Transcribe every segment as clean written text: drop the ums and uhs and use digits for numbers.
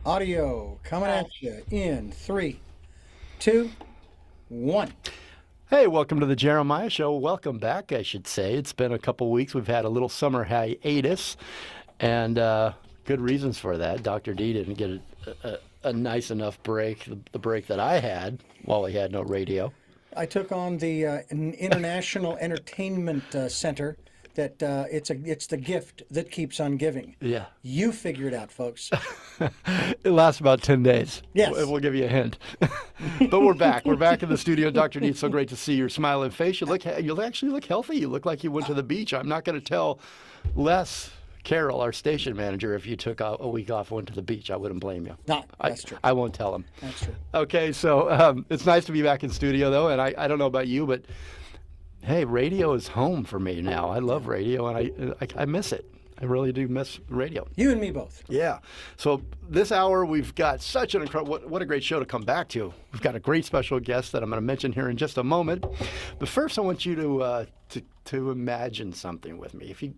Audio coming at you in 3, 2, 1. Hey, welcome to the Jeremiah Show. Welcome back, I should say. It's been a couple weeks. We've had a little summer hiatus, and good reasons for that. Dr. D didn't get a nice enough break, the break that I had while we had no radio. I took on the International Entertainment Center. That it's the gift that keeps on giving. Yeah. You figure it out, folks. It lasts about 10 days. Yes. We'll give you a hint. But we're back. We're back in the studio. Dr. D, it's so great to see your smiling face. You actually look healthy. You look like you went to the beach. I'm not going to tell Les Carroll, our station manager, if you took a week off and went to the beach. I wouldn't blame you. No, that's true. I won't tell him. That's true. Okay, so it's nice to be back in studio, though, and I don't know about you, but hey, radio is home for me now. I love radio, and I miss it. I really do miss radio. You and me both. Yeah. So this hour, we've got such an incredible, what a great show to come back to. We've got a great special guest that I'm going to mention here in just a moment. But first, I want you to imagine something with me. If you,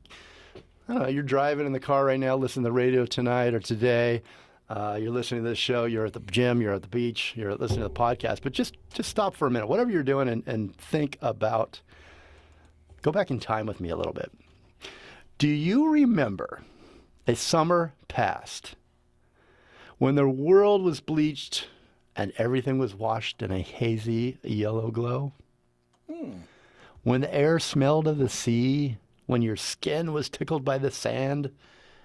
I don't know, you're driving in the car right now, listening to the radio tonight or today. You're listening to this show, you're at the gym, you're at the beach, you're listening to the podcast, but just stop for a minute, whatever you're doing, and think about, go back in time with me a little bit. Do you remember a summer past when the world was bleached and everything was washed in a hazy yellow glow? When the air smelled of the sea, when your skin was tickled by the sand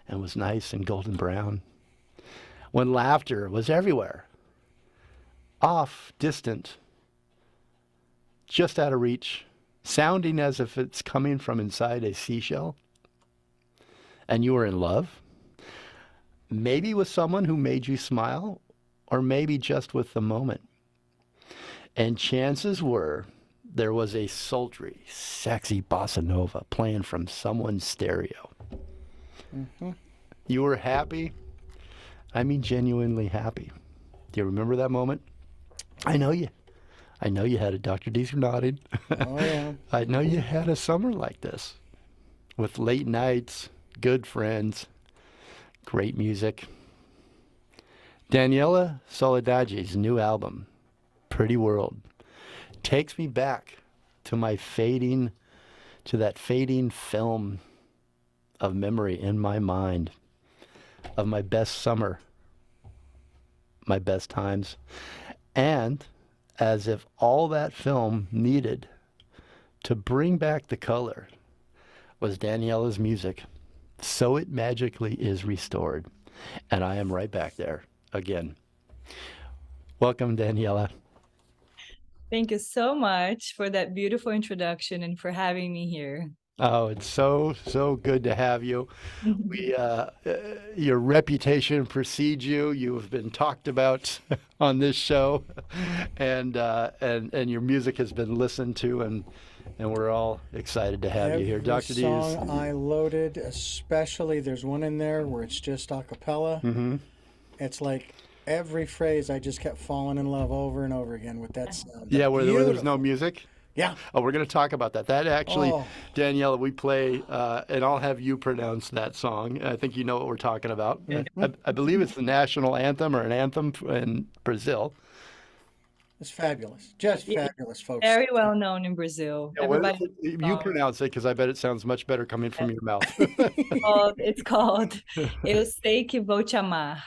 and was nice and golden brown? When laughter was everywhere, off, distant, just out of reach, sounding as if it's coming from inside a seashell, and you were in love, maybe with someone who made you smile, or maybe just with the moment. And chances were there was a sultry, sexy bossa nova playing from someone's stereo. Mm-hmm. You were happy. I mean, genuinely happy. Do you remember that moment? I know you had it. Dr. D's nodding. Oh, yeah. I know you had a summer like this with late nights, good friends, great music. Daniela Soledade's new album, Pretty World, takes me back to that fading film of memory in my mind of my best summer, my best times, and as if all that film needed to bring back the color was Daniela's music. So it magically is restored. And I am right back there again. Welcome, Daniela. Thank you so much for that beautiful introduction and for having me here. Oh, it's so good to have you. Your reputation precedes you. You have been talked about on this show, and your music has been listened to, and we're all excited to have you here, Dr. D. Song I loaded, especially there's one in there where it's just a cappella. Mm-hmm. It's like every phrase I just kept falling in love over and over again with that sound. Yeah, where there's no music. Yeah. Oh, we're going to talk about that. That actually, Daniela, we play, and I'll have you pronounce that song. I think you know what we're talking about. Mm-hmm. I believe it's the national anthem or an anthem in Brazil. It's fabulous. Just fabulous, folks. Very well known in Brazil. Yeah, Everybody you pronounce it because I bet it sounds much better coming from your mouth. it's called Eu sei que vou te amar,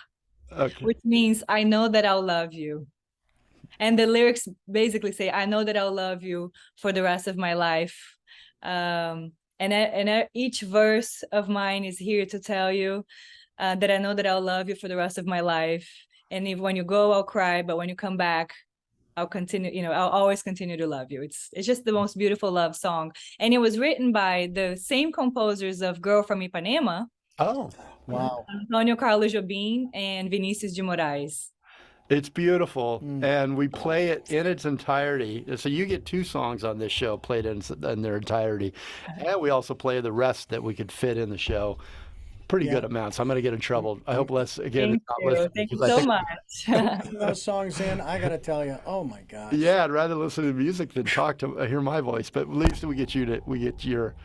Okay. which means I know that I'll love you. And the lyrics basically say, I know that I'll love you for the rest of my life. And each verse of mine is here to tell you that I know that I'll love you for the rest of my life. And if when you go, I'll cry. But when you come back, I'll continue, I'll always continue to love you. It's just the most beautiful love song. And it was written by the same composers of Girl from Ipanema. Oh, wow. Antonio Carlos Jobim and Vinicius de Moraes. It's beautiful, and we play it in its entirety. So you get 2 songs on this show played in their entirety, and we also play the rest that we could fit in the show. pretty Yeah. good amount. So I'm going to get in trouble. I hope Les again is Thank not you. listening. Thank you because I so think, much. Putting those songs in, I got to tell you, oh my gosh. yeah, I'd rather listen to music than talk to hear my voice. But at least we get your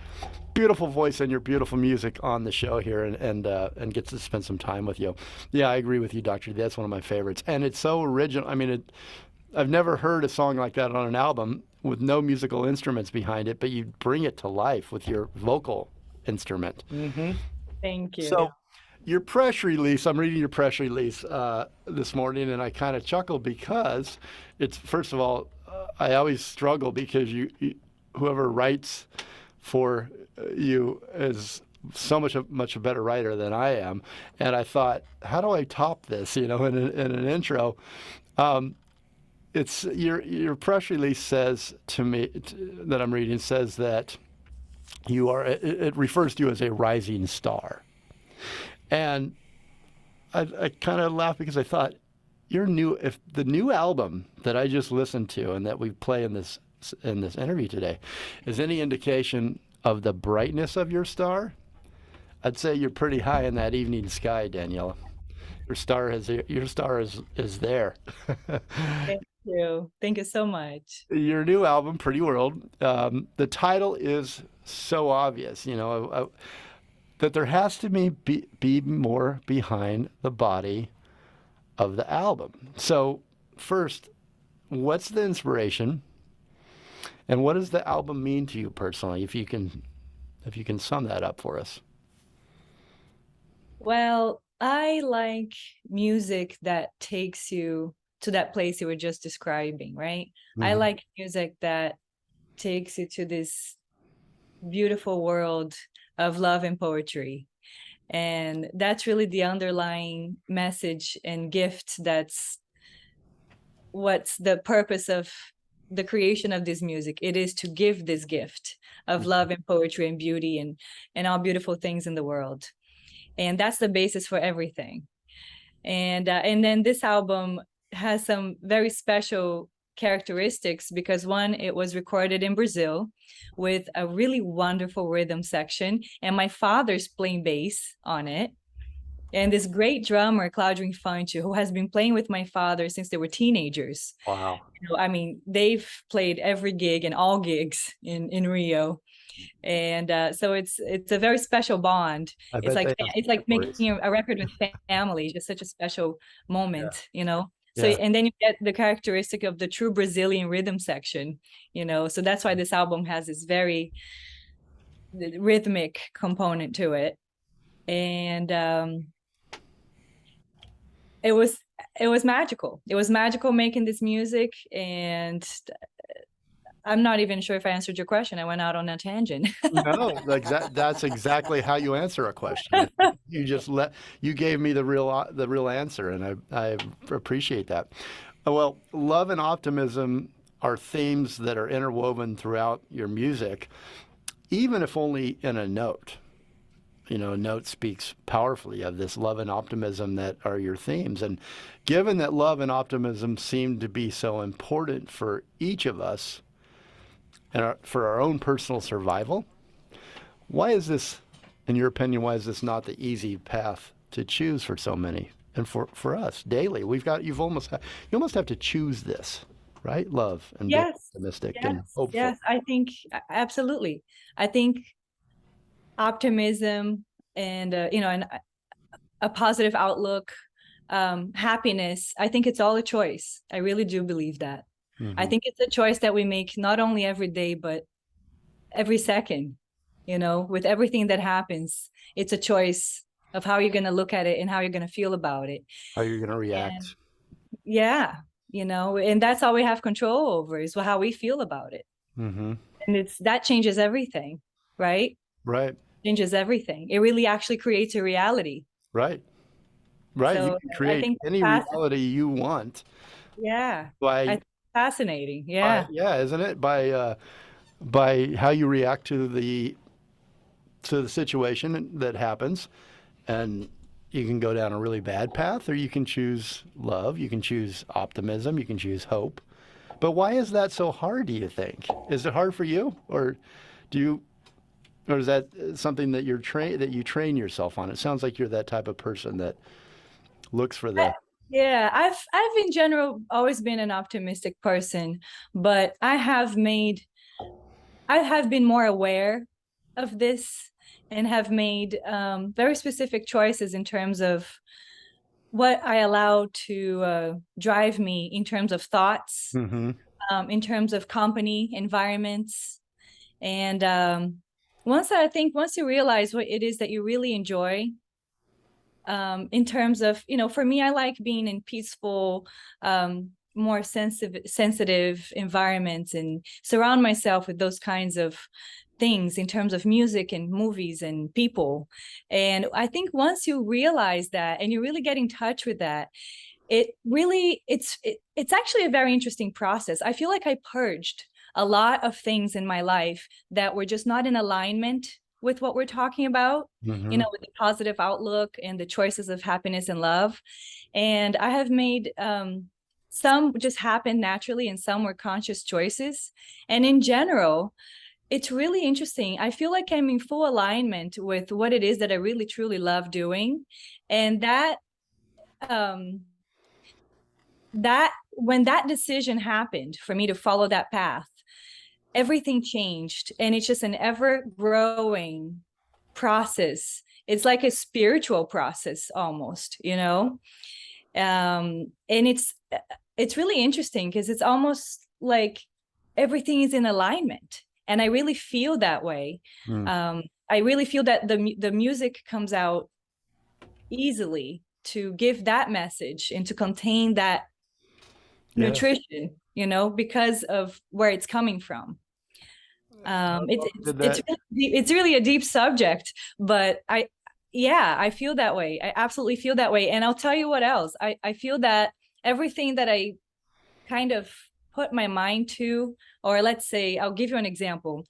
beautiful voice and your beautiful music on the show here, and get to spend some time with you. Yeah, I agree with you, Doctor. That's one of my favorites, and it's so original. I mean, I've never heard a song like that on an album with no musical instruments behind it, but you bring it to life with your vocal instrument. Mm-hmm. Thank you. So, your press release, I'm reading your press release this morning, and I kind of chuckled because it's, first of all, I always struggle because whoever writes for you is so much a better writer than I am. And I thought, how do I top this, in an intro? It's your press release says to me, that I'm reading, says that it refers to you as a rising star. And I kind of laughed because I thought, if the new album that I just listened to and that we play in this interview today is any indication of the brightness of your star, I'd say you're pretty high in that evening sky, Daniela. Your star is there. Thank you. Thank you so much. Your new album, Pretty World, the title is so obvious, that there has to be more behind the body of the album. So first, what's the inspiration, and what does the album mean to you personally? If you can sum that up for us. Well, I like music that takes you to that place you were just describing, right? I Mhm. like music that takes you to this beautiful world of love and poetry. And that's really the underlying message and gift. That's what's the purpose of the creation of this music. It is to give this gift of love and poetry and beauty and all beautiful things in the world. And that's the basis for everything. And then this album has some very special characteristics because, one, it was recorded in Brazil with a really wonderful rhythm section, and my father's playing bass on it. And this great drummer, Claudio Infante, who has been playing with my father since they were teenagers. Wow. I mean, they've played every gig and all gigs in Rio. And so it's a very special bond. I It's bet like they have it's like stories. making a record with family. Just such a special moment, So Yeah. and then you get the characteristic of the true Brazilian rhythm section, So that's why this album has this very rhythmic component to it. And it was magical. It was magical making this music, and I'm not even sure if I answered your question. I went out on a tangent. No, that's exactly how you answer a question. You gave me the real answer, and I appreciate that. Well, love and optimism are themes that are interwoven throughout your music, even if only in a note. A note speaks powerfully of this love and optimism that are your themes. And given that love and optimism seem to be so important for each of us and for our own personal survival, why is this, in your opinion, not the easy path to choose for so many? And for us daily, you almost have to choose this, right? Love and being optimistic and hopeful. Yes, I think absolutely. I think optimism and and a positive outlook, happiness, I think it's all a choice. I really do believe that. I think it's a choice that we make not only every day but every second. With everything that happens, it's a choice of how you're going to look at it and how you're going to feel about it, How you're going to react. and and that's all we have control over, is how we feel about it. And that changes everything, right? Right. Changes everything. It really actually creates a reality. Right. So You can create any reality you want. Yeah. By I think it's fascinating. Yeah. Isn't it? By how you react to the situation that happens, and you can go down a really bad path, or you can choose love, you can choose optimism, you can choose hope. But why is that so hard, do you think? Is it hard for you, or do or is that something that you train yourself on? It sounds like you're that type of person that looks for the. Yeah, I've in general always been an optimistic person, but I have been more aware of this and have made very specific choices in terms of what I allow to drive me in terms of thoughts, Mm-hmm. in terms of company, environments. And once you realize what it is that you really enjoy, in terms of, for me, I like being in peaceful, more sensitive environments and surround myself with those kinds of things in terms of music and movies and people. And I think once you realize that and you really get in touch with that, it's actually a very interesting process. I feel like I purged a lot of things in my life that were just not in alignment with what we're talking about, Mm-hmm. with the positive outlook and the choices of happiness and love. And I have made some just happen naturally and some were conscious choices. And in general, it's really interesting. I feel like I'm in full alignment with what it is that I really truly love doing. And um, that when that decision happened for me to follow that path, everything changed. And it's just an ever growing process. It's like a spiritual process almost, and it's really interesting because it's almost like everything is in alignment, and I really feel that way. I really feel that the music comes out easily to give that message and to contain that nutrition, because of where it's coming from. It's really a deep subject, but I feel that way. I absolutely feel that way. And I'll tell you what else. I feel that everything that I kind of put my mind to, or let's say, I'll give you an example.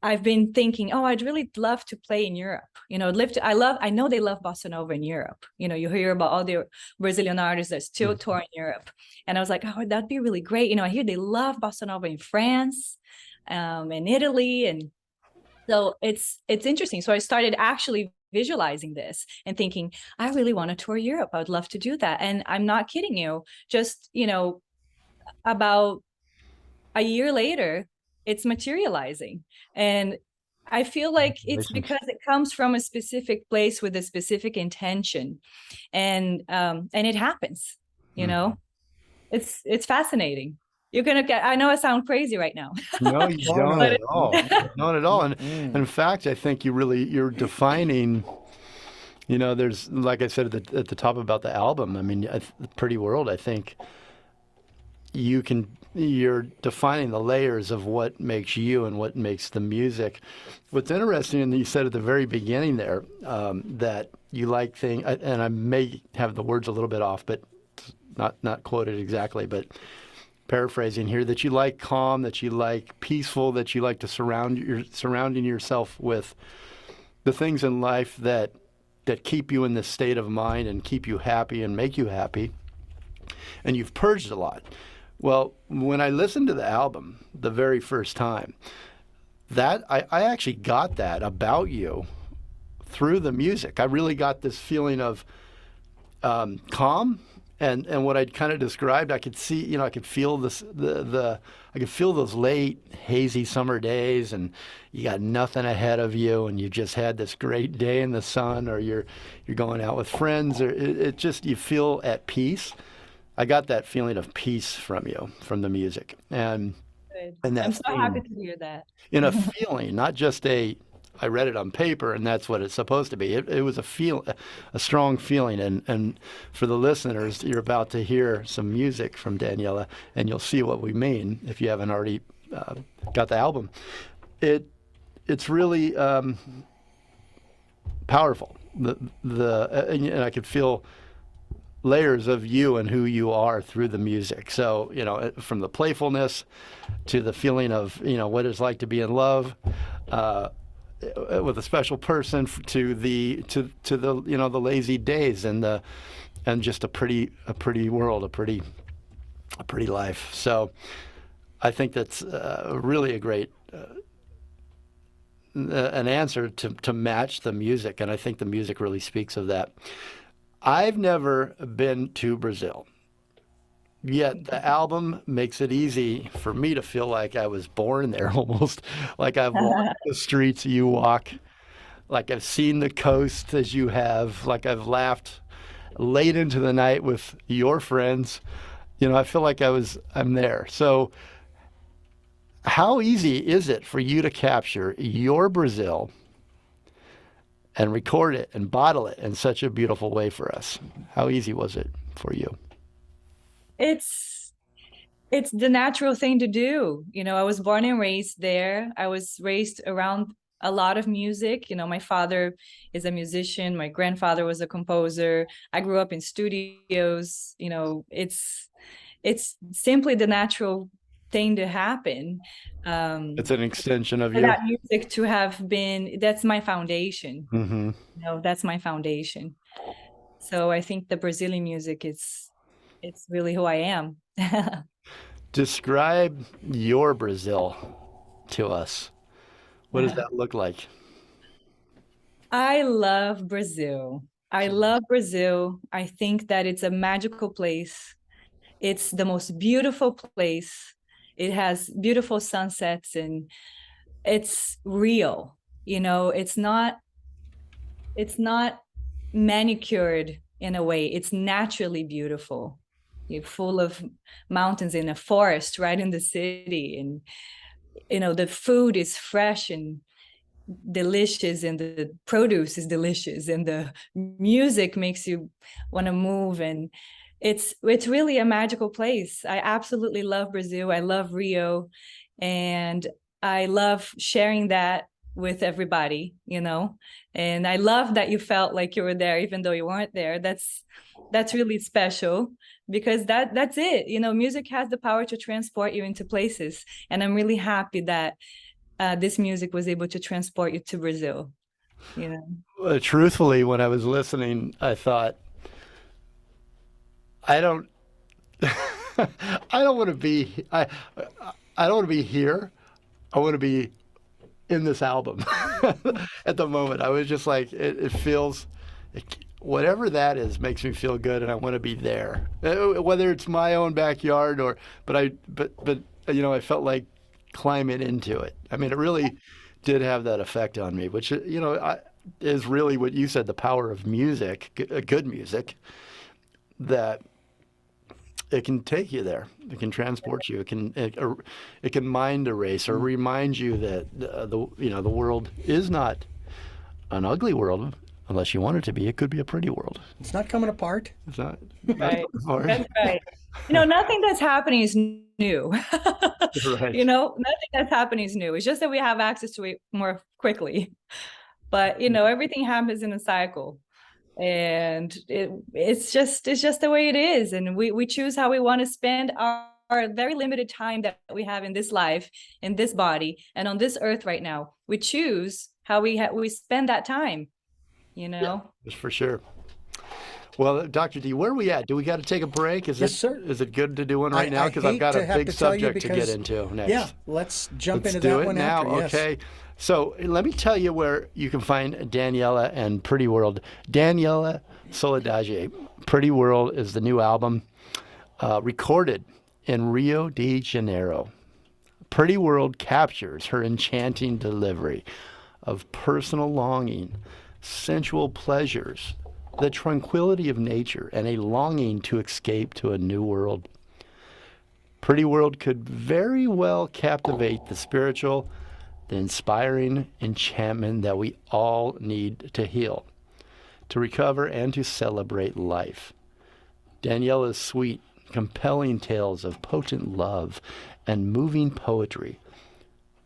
I've been thinking, oh, I'd really love to play in Europe. I know they love bossa nova in Europe. You hear about all the Brazilian artists that still tour in Europe. And I was like, oh, that'd be really great. I hear they love bossa nova in France, in Italy. And so it's interesting. So I started actually visualizing this and thinking, I really want to tour Europe. I would love to do that. And I'm not kidding you. Just, about a year later, it's materializing. And I feel like it's because it comes from a specific place with a specific intention. And it happens, it's fascinating. I know I sound crazy right now. No, you don't at all. Not at all. And in fact, I think you're defining, there's, like I said at the top about the album, I mean, Pretty World, I think you're defining the layers of what makes you and what makes the music. What's interesting, and you said at the very beginning there, that you like things, and I may have the words a little bit off, but not quoted exactly, but paraphrasing here, that you like calm, that you like peaceful, that you like to surrounding yourself with the things in life that keep you in this state of mind and keep you happy and make you happy. And you've purged a lot. Well, when I listened to the album the very first time, that I actually got that about you through the music. I really got this feeling of calm. And what I'd kind of described, I could see, I could feel this, I could feel those late hazy summer days, and you got nothing ahead of you, and you just had this great day in the sun, or you're going out with friends, or it just, you feel at peace. I got that feeling of peace from you, from the music, and that I'm so happy to hear that. In a feeling, not just I read it on paper and that's what it's supposed to be. It was a strong feeling. And for the listeners, you're about to hear some music from Daniela, and you'll see what we mean if you haven't already got the album. It's really powerful. And I could feel layers of you and who you are through the music. So, from the playfulness to the feeling of, what it's like to be in love, with a special person, to the the lazy days and just a pretty world, a pretty life. So I think that's really a great an answer to match the music, and I think the music really speaks of that. I've never been to Brazil, yet the album makes it easy for me to feel like I was born there almost, like I've walked the streets you walk, like I've seen the coast as you have, like I've laughed late into the night with your friends. I feel like I'm there. So how easy is it for you to capture your Brazil and record it and bottle it in such a beautiful way for us? How easy was it for you? It's the natural thing to do. I was born and raised there. I was raised around a lot of music. My father is a musician. My grandfather was a composer. I grew up in studios. It's simply the natural thing to happen. It's an extension of For you. that music to have been, that's my foundation. Mm-hmm. That's my foundation. So I think the Brazilian music it's really who I am. Describe your Brazil to us. What does that look like? I love Brazil. I love Brazil. I think that it's a magical place. It's the most beautiful place. It has beautiful sunsets and it's real. It's not manicured in a way. It's naturally beautiful. You're full of mountains in a forest right in the city, and the food is fresh and delicious, and the produce is delicious, and the music makes you want to move, and it's really a magical place. I absolutely love Brazil. I love Rio, and I love sharing that with everybody, and I love that you felt like you were there even though you weren't there. That's really special, because that's it. Music has the power to transport you into places, and I'm really happy that this music was able to transport you to Brazil. Truthfully, when I was listening, I thought, I don't I don't want to be I don't want to be here. I want to be in this album. At the moment, I was just like, it feels, whatever that is makes me feel good, and I want to be there. Whether it's my own backyard but I felt like climbing into it. I mean, it really did have that effect on me, which is really what you said, the power of music, good music, that it can take you there. It can transport you. It can mind erase or remind you that the world is not an ugly world unless you want it to be. It could be a pretty world. It's not coming apart. It's not. Right. That's right. Nothing that's happening is new. Right. Nothing that's happening is new. It's just that we have access to it more quickly. But everything happens in a cycle. And it's just the way it is, and we choose how we want to spend our very limited time that we have in this life, in this body, and on this earth right now. We choose how we spend that time. Yeah, for sure. Well, Dr. D, where are we at? Do we got to take a break? Yes, sir. Is it good to do one right now? Because I've got a big subject to get into next. Yeah, let's jump into do that it one now. after. Yes. Okay. So let me tell you where you can find Daniela and Pretty World. Daniela Soledade, Pretty World is the new album, recorded in Rio de Janeiro. Pretty World captures her enchanting delivery of personal longing, sensual pleasures, the tranquility of nature, and a longing to escape to a new world. Pretty World could very well captivate the spiritual, the inspiring enchantment that we all need to heal, to recover, and to celebrate life. Daniela's sweet, compelling tales of potent love and moving poetry,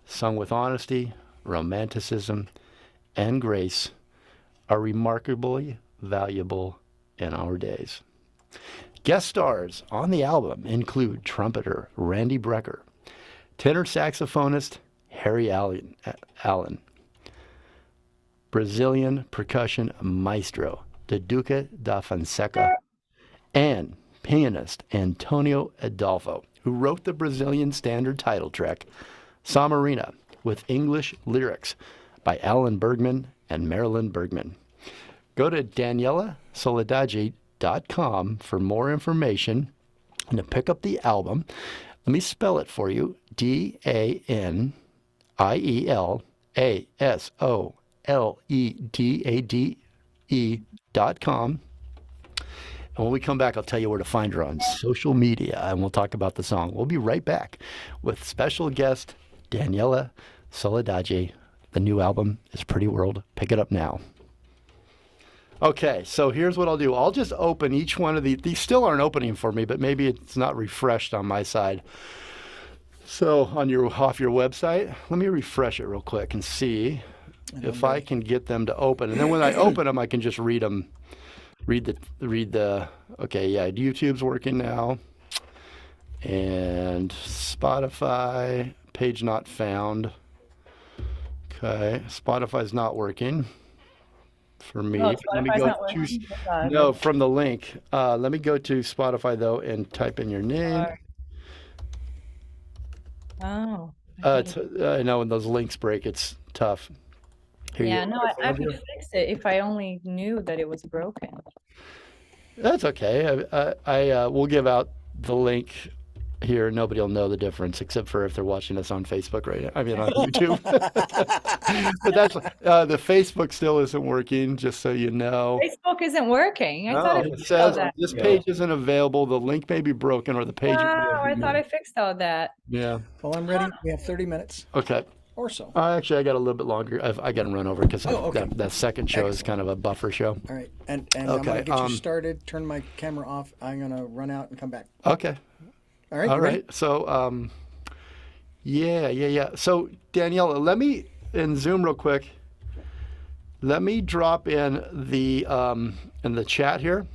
sung with honesty, romanticism, and grace, are remarkably valuable in our days. Guest stars on the album include trumpeter Randy Brecker, tenor saxophonist Harry Allen, Brazilian percussion maestro Duduka da Fonseca, and pianist Antonio Adolfo, who wrote the Brazilian standard title track, Marina, with English lyrics by Alan Bergman and Marilyn Bergman. Go to DanielaSoledade.com for more information and to pick up the album. Let me spell it for you. DanielaSoledade.com. And when we come back, I'll tell you where to find her on social media, and we'll talk about the song. We'll be right back with special guest Daniela Soledade. The new album is Pretty World. Pick it up now. Okay, so here's what I'll do. I'll just open each one of these. These still aren't opening for me, but maybe it's not refreshed on my side. So off your website, let me refresh it real quick and see if I can get them to open. And then when I open them, I can just read them. Okay, yeah, YouTube's working now. And Spotify, page not found. Okay, Spotify's not working for me. No, Let me Spotify's go not working. no, from the link. Let me go to Spotify though and type in your name. Oh. I know when those links break, it's tough. Here Yeah, you no, I could fix it if I only knew that it was broken. That's okay. I will give out the link here. Nobody will know the difference except for if they're watching us on Facebook right now. I mean, on YouTube. But that's the Facebook still isn't working, just so you know. Facebook isn't working. I thought I It fixed all says that. this page isn't available. The link may be broken or the page. Wow, I thought I fixed all that. Yeah. Well, I'm ready. We have 30 minutes Okay. or so. Actually, I got a little bit longer. I got to run over because okay. that second show is kind of a buffer show. All right. And I'm going to get you started, turn my camera off. I'm going to run out and come back. Okay. All right. All right. So, yeah. So, Daniela, let me, in Zoom real quick, let me drop in the chat here.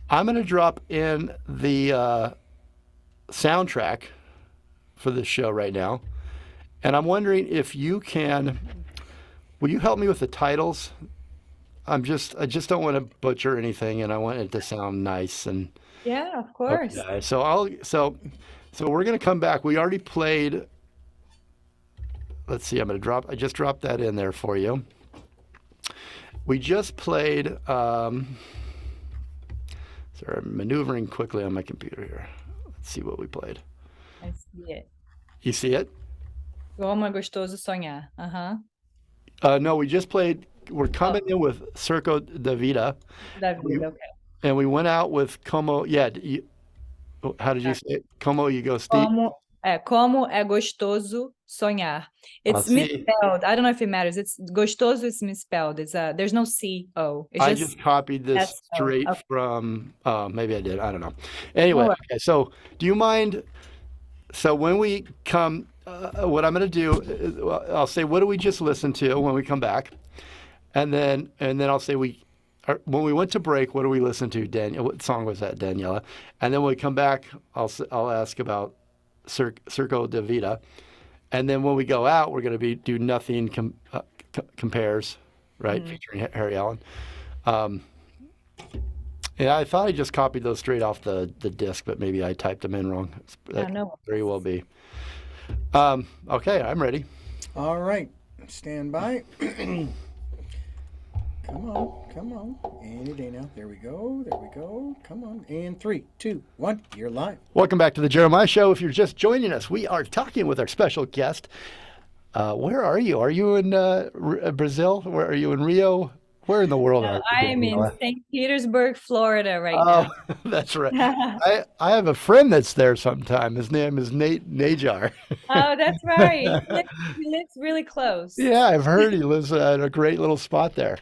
I'm going to drop in the soundtrack for this show right now. And I'm wondering if you will you help me with the titles? I just don't want to butcher anything, and I want it to sound nice and. Yeah, of course. Okay, so we're gonna come back. We already played. Let's see. I just dropped that in there for you. We just played. Sorry, I'm maneuvering quickly on my computer here. Let's see what we played. I see it. You see it? Como é gostoso sonhar. No, we just played. We're coming in with Circus da Vida. Okay. And we went out with Como. Yeah. How did you say it? Como you go, Steve? Como é gostoso sonhar. It's misspelled. I don't know if it matters. It's gostoso is misspelled. It's there's no C-O. I just copied this straight from, maybe I did. I don't know. Anyway, okay, so do you mind? So when we come, what I'm going to do, I'll say, what do we just listen to when we come back? And then I'll say when we went to break, what do we listen to, Daniel? What song was that, Daniela? And then when we come back, I'll ask about Circo de Vida. And then when we go out, we're going to do Nothing Compares, right? Mm-hmm. Featuring Harry Allen. Yeah, I thought I just copied those straight off the disc, but maybe I typed them in wrong. That could very well be. Okay, I'm ready. All right, stand by. Come on. Any day now. There we go. Come on. And 3, 2, 1, you're live. Welcome back to the Jeremiah Show. If you're just joining us, we are talking with our special guest. Where are you? Are you in Brazil? Where are you in Rio? Where in the world are you? I am in St. Petersburg, Florida right now. That's right. I have a friend that's there sometime. His name is Nate Najar. Oh, that's right. He lives really close. Yeah, I've heard he lives at a great little spot there.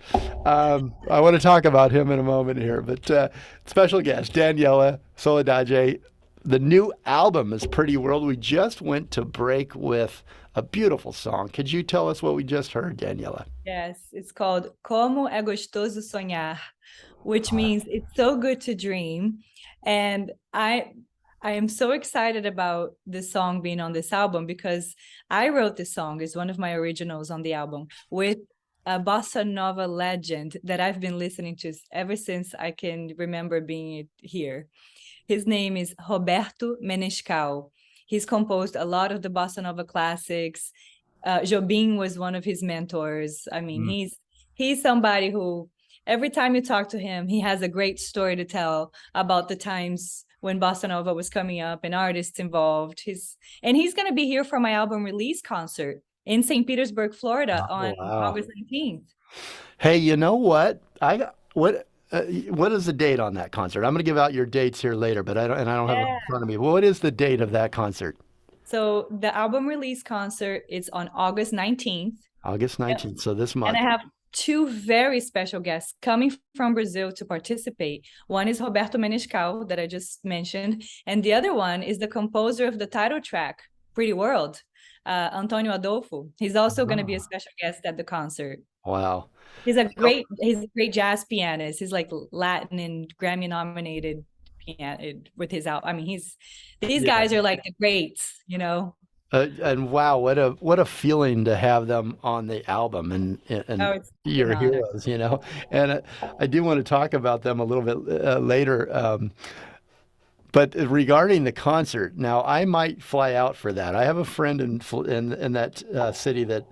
I want to talk about him in a moment here. But special guest, Daniela Soledade. The new album is Pretty World. We just went to break with a beautiful song. Could you tell us what we just heard, Daniela? Yes, it's called Como é gostoso sonhar, which means it's so good to dream. And I am so excited about this song being on this album because I wrote this song. It's one of my originals on the album with a bossa nova legend that I've been listening to ever since I can remember being here. His name is Roberto Menescal. He's composed a lot of the bossa nova classics. Jobim was one of his mentors. I mean, Mm. he's somebody who every time you talk to him, he has a great story to tell about the times when bossa nova was coming up and artists involved. He's going to be here for my album release concert in St. Petersburg, Florida Oh, on wow. August 19th. Hey, you know what? What is the date on that concert? I'm going to give out your dates here later, but I don't have it in Yeah. front of me. What is the date of that concert? So the album release concert is on August 19th. August 19th, so this And month. I have two very special guests coming from Brazil to participate. One is Roberto Menescal, that I just mentioned, and the other one is the composer of the title track, Pretty World, Antonio Adolfo. He's also going to be a special guest at the concert. Wow. He's a great jazz pianist. He's like Latin and Grammy nominated pianist with his out. I mean, these guys are like the greats, you know. And wow, what a feeling to have them on the album and Oh, it's your an honor. heroes, you know. And I do want to talk about them a little bit later. But regarding the concert, now I might fly out for that. I have a friend in that city that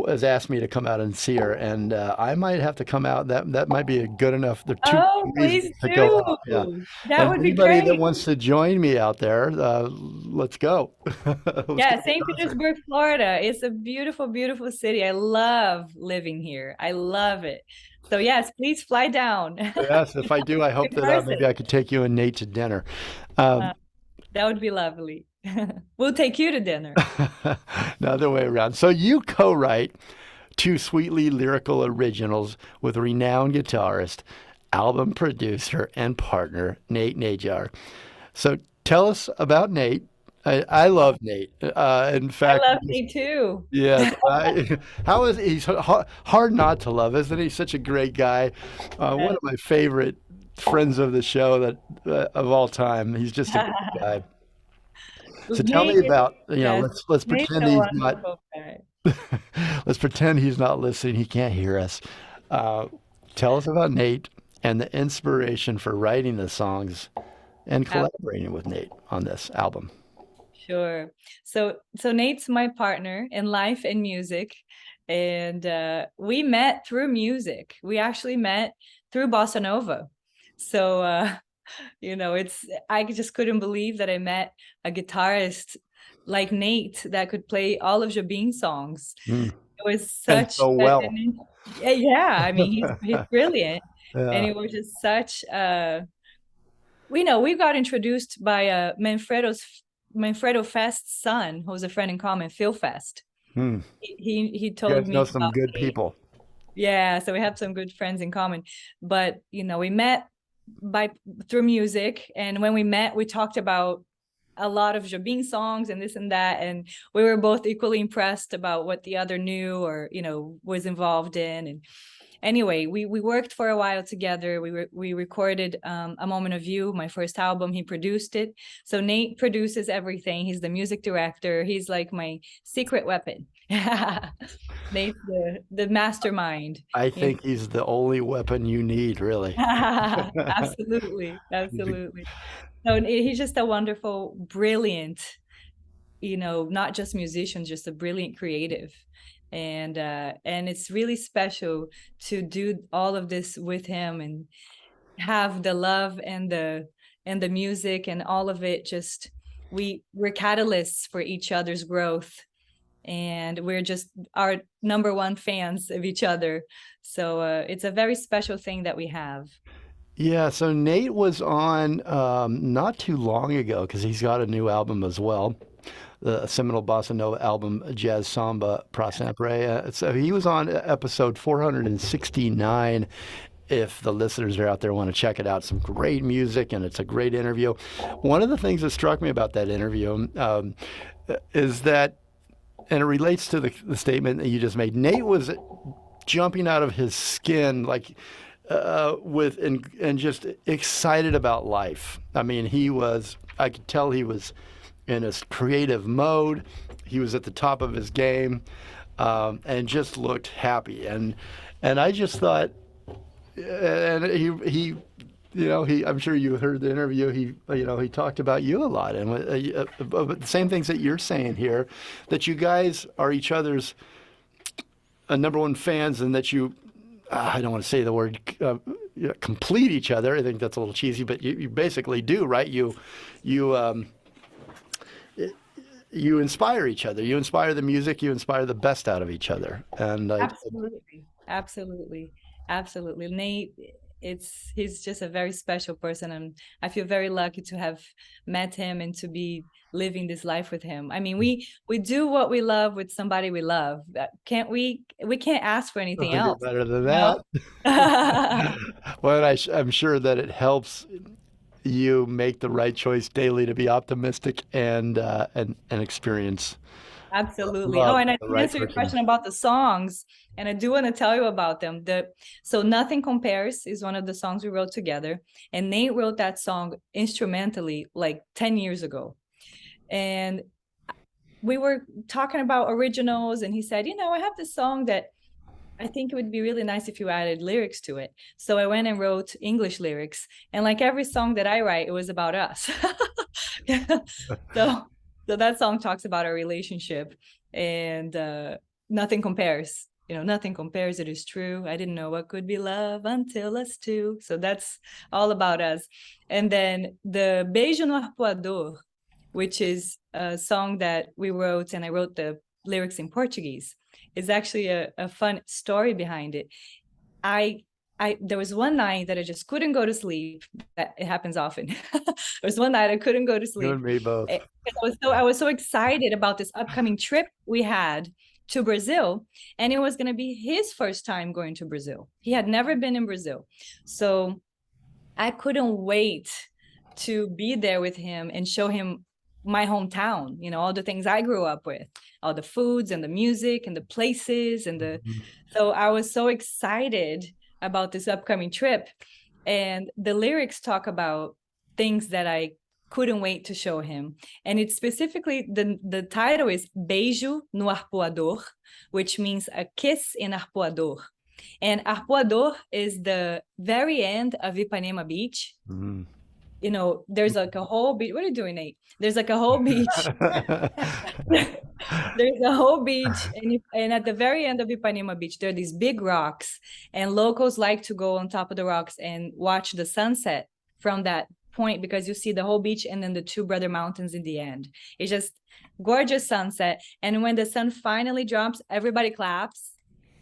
has asked me to come out and see her, and I might have to come out. That might be a good enough. There are two Oh, reasons please to go out. Yeah. do. That And would be anybody that great. wants to join me out there, let's go. Let's go Yeah, to the St. concert. Petersburg, Florida. It's a beautiful, beautiful city. I love living here. I love it. So yes, please fly down Yes, if I do, I hope in that person. maybe I could take you and Nate to dinner. Um, That would be lovely. We'll take you to dinner. the other way around. So you co-write two sweetly lyrical originals with renowned guitarist, album producer, and partner Nate Najar. So tell us about Nate. I love Nate. In I fact, love me too. yes. How is he's hard not to love, isn't he? Such a great guy. One of my favorite friends of the show that of all time. He's just a great guy. So tell me Nate is, about, yes, let's Nate's pretend a he's not wonderful guy. let's pretend he's not listening. He can't hear us. Uh, Tell us about Nate and the inspiration for writing the songs and collaborating with Nate on this album. Sure. So Nate's my partner in life and music, and we met through music. We actually met through bossa nova. So I just couldn't believe that I met a guitarist like Nate that could play all of Jobim's songs. Mm. It was And such so well. yeah. I mean, he's brilliant, and Yeah. it was just such. We got introduced by Manfredo Fest's son, who's a friend in common, Phil Fest. Hmm. He You told guys know me some about good Nate. people. Yeah, so we have some good friends in common. But we met through music, and when we met, we talked about a lot of Jobim songs and this and that, and we were both equally impressed about what the other knew or was involved in. And anyway, we worked for a while together. We recorded A Moment of You, my first album. He produced it. So Nate produces everything. He's the music director. He's like my secret weapon. Nate's the mastermind. I think he's the only weapon you need, really. Absolutely, absolutely. No, he's just a wonderful, brilliant, not just musician, just a brilliant creative. And it's really special to do all of this with him and have the love and the music and all of it. Just we're catalysts for each other's growth, and we're just our number one fans of each other. So it's a very special thing that we have. Yeah, so Nate was on not too long ago because he's got a new album as well, the seminal bossa nova album, Jazz Samba Pra Sempre. So he was on episode 469. If the listeners are out there want to check it out, some great music and it's a great interview. One of the things that struck me about that interview is that, and it relates to the statement that you just made, Nate was jumping out of his skin like and just excited about life. I mean, I could tell he was in his creative mode. He was at the top of his game, and just looked happy. And I just thought, and he I'm sure you heard the interview. He talked about you a lot, and but the same things that you're saying here, that you guys are each other's number one fans, and that you, I don't want to say the word complete each other. I think that's a little cheesy, but you basically do, right? You inspire each other. You inspire the music. You inspire the best out of each other. And absolutely. Nate, he's just a very special person, and I feel very lucky to have met him and to be living this life with him. I mean, we do what we love with somebody we love. Can't we? We can't ask for anything nothing else. better than that. Well, I'm sure that it helps you make the right choice daily to be optimistic and experience. Absolutely. Oh, and I didn't answer your question about the songs, and I do want to tell you about them. So Nothing Compares is one of the songs we wrote together, and Nate wrote that song instrumentally like 10 years ago. And we were talking about originals, and he said, I have this song that I think it would be really nice if you added lyrics to it. So I went and wrote English lyrics, and like every song that I write, it was about us. So that song talks about our relationship, and nothing compares. Nothing compares. It is true. I didn't know what could be love until us two. So that's all about us. And then the Beijo no Arpoador, which is a song that we wrote, and I wrote the lyrics in Portuguese. Is actually a fun story behind it. There was one night that I just couldn't go to sleep. That it happens often. There was one night I couldn't go to sleep. You and me both. I was so excited about this upcoming trip we had to Brazil, and it was going to be his first time going to Brazil. He had never been in Brazil, so I couldn't wait to be there with him and show him my hometown, all the things I grew up with, all the foods and the music and the places so I was so excited about this upcoming trip. And the lyrics talk about things that I couldn't wait to show him. And it's specifically, the title is Beijo no Arpoador, which means a kiss in Arpoador. And Arpoador is the very end of Ipanema Beach. Mm-hmm. There's like a whole beach. What are you doing, Nate? There's like a whole beach. There's a whole beach. And at the very end of Ipanema Beach, there are these big rocks. And locals like to go on top of the rocks and watch the sunset from that point, because you see the whole beach and then the two brother mountains in the end. It's just gorgeous sunset. And when the sun finally drops, everybody claps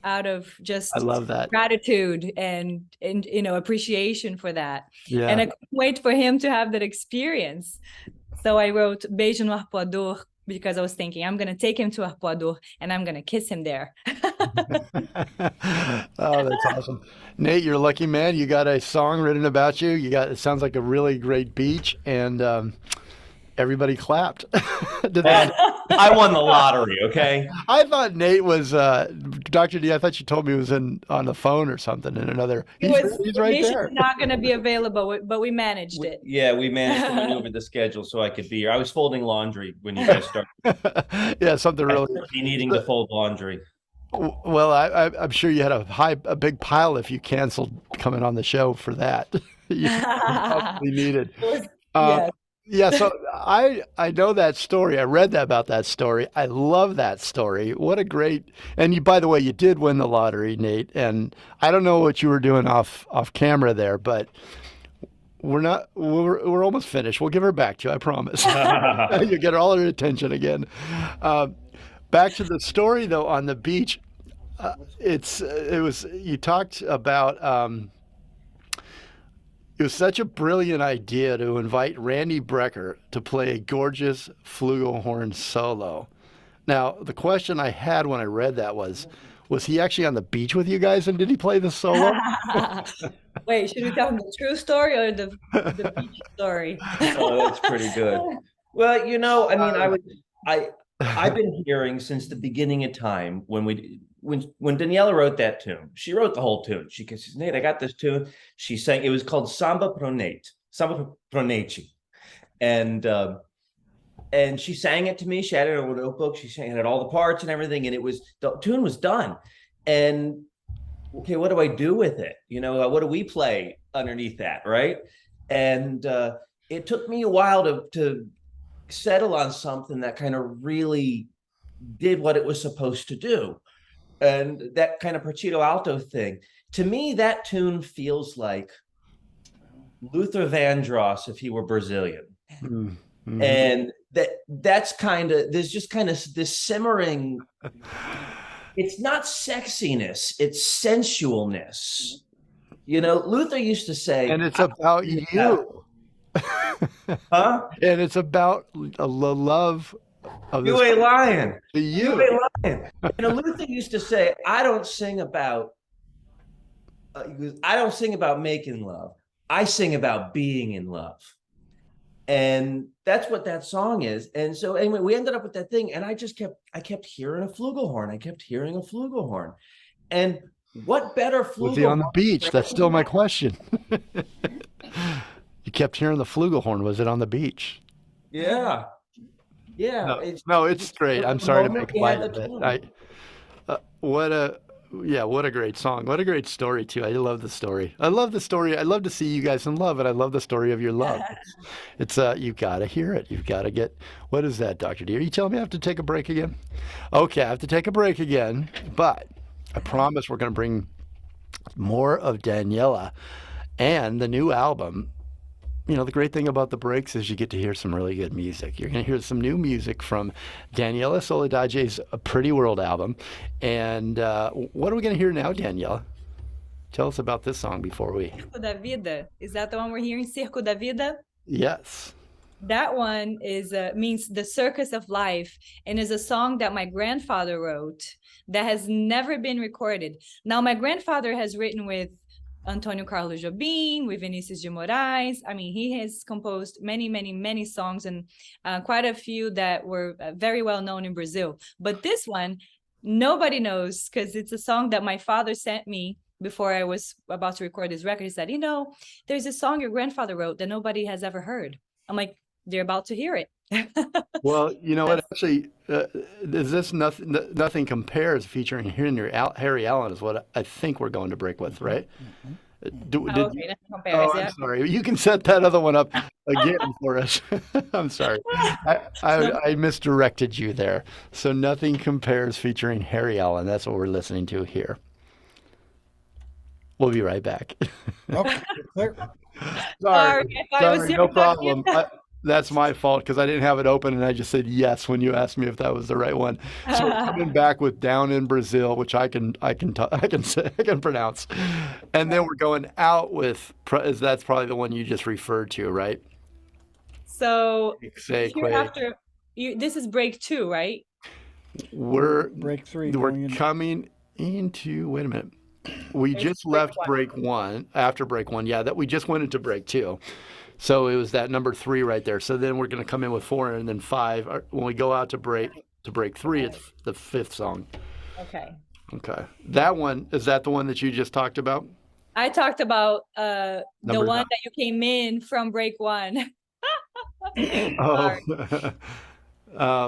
out of just I love that gratitude and appreciation for that. Yeah. And I couldn't wait for him to have that experience. So I wrote Beijo no Arpoador because I was thinking I'm going to take him to Arpoador and I'm going to kiss him there. Oh, that's awesome. Nate, you're a lucky man. You got a song written about you. It sounds like a really great beach, and everybody clapped. I won the lottery, okay? I thought Nate was Dr. D. I thought you told me he was on the phone or something in another. He's right there. He's not going to be available, but we managed it. Yeah, we managed to maneuver the schedule so I could be here. I was folding laundry when you guys started. Yeah, something really. Needing to fold laundry. Well, I'm sure you had a big pile if you canceled coming on the show for that. You probably needed. Yes. Yeah, so I know that story. I read about that story. I love that story. What a great, and by the way, you did win the lottery, Nate. And I don't know what you were doing off camera there, but we're almost finished. We'll give her back to you, I promise. You get all her attention again. Back to the story though, on the beach. You talked about. It was such a brilliant idea to invite Randy Brecker to play a gorgeous flugelhorn solo. Now, the question I had when I read that was he actually on the beach with you guys, and did he play the solo? Wait, should we tell him the true story or the beach story? Oh, that's pretty good. Well, I've been hearing since the beginning of time when Daniela wrote that tune, she wrote the whole tune. She says, Nate, I got this tune. She sang, it was called Samba Pro Nate, Samba Pro Nate. And she sang it to me. She had it in a notebook. She sang it all the parts and everything. And the tune was done. And okay, what do I do with it? You know, what do we play underneath that, right? And it took me a while to settle on something that kind of really did what it was supposed to do. And that kind of Percito Alto thing, to me, that tune feels like Luther Vandross if he were Brazilian. Mm-hmm. And that's kind of, there's just kind of this simmering, it's not sexiness, it's sensualness. You know, Luther used to say, And it's about you. huh? And it's about the love of You this ain't lying. to You you. ain't lying. You know, Luther used to say, I don't sing about making love. I sing about being in love. And that's what that song is. And so anyway, we ended up with that thing. And I kept hearing a flugelhorn. I kept hearing a flugelhorn. And what better Was he on the flugelhorn? beach? That's still my question. You kept hearing the flugelhorn. Was it on the beach? Yeah. Yeah. No, It's no, it's great. I'm the sorry to moment make we light had of the it. tune. What a great song. What a great story too. I love the story. I love the story. I love to see you guys in love, and I love the story of your love. It's you've got to hear it. You've got to get. What is that, Dr. D? Are you telling me I have to take a break again? Okay, I have to take a break again, but I promise we're going to bring more of Daniela and the new album. You know, the great thing about the breaks is you get to hear some really good music. You're going to hear some new music from Daniela Soledade's A Pretty World album. And what are we going to hear now, Daniela? Tell us about this song before we... Circo da Vida. Is that the one we're hearing? Circo da Vida? Yes. That one is means the Circus of Life, and is a song that my grandfather wrote that has never been recorded. Now, my grandfather has written with Antonio Carlos Jobim, with Vinicius de Moraes. I mean, he has composed many, many, many songs, and quite a few that were very well known in Brazil. But this one, nobody knows, because it's a song that my father sent me before I was about to record this record. He said, you know, there's a song your grandfather wrote that nobody has ever heard. I'm like, they're about to hear it. Well, you know what? Actually, is this Nothing Compares featuring Harry Allen is what I think we're going to break with, right? Okay, that compares, Oh, I'm yeah. sorry. You can set that other one up again for us. I'm sorry. I misdirected you there. So Nothing Compares featuring Harry Allen. That's what we're listening to here. We'll be right back. Okay, clear. Sorry, I thought it was no your problem. That's my fault because I didn't have it open and I just said yes when you asked me if that was the right one. So we're coming back with Down in Brazil, which I can pronounce, and then we're going out with that's probably the one you just referred to, right? So Say, here after you, this is break 2, right? We're break 3. We're going in. coming into. Wait a minute. We just left break 1 after break 1. Yeah, that we just went into break 2. So it was that number 3 right there. So then we're going to come in with 4 and then 5. When we go out to break 3, it's the 5th song. Okay. Okay. That one, is that the one that you just talked about? I talked about the Number one 9. that you came in from break 1. Oh.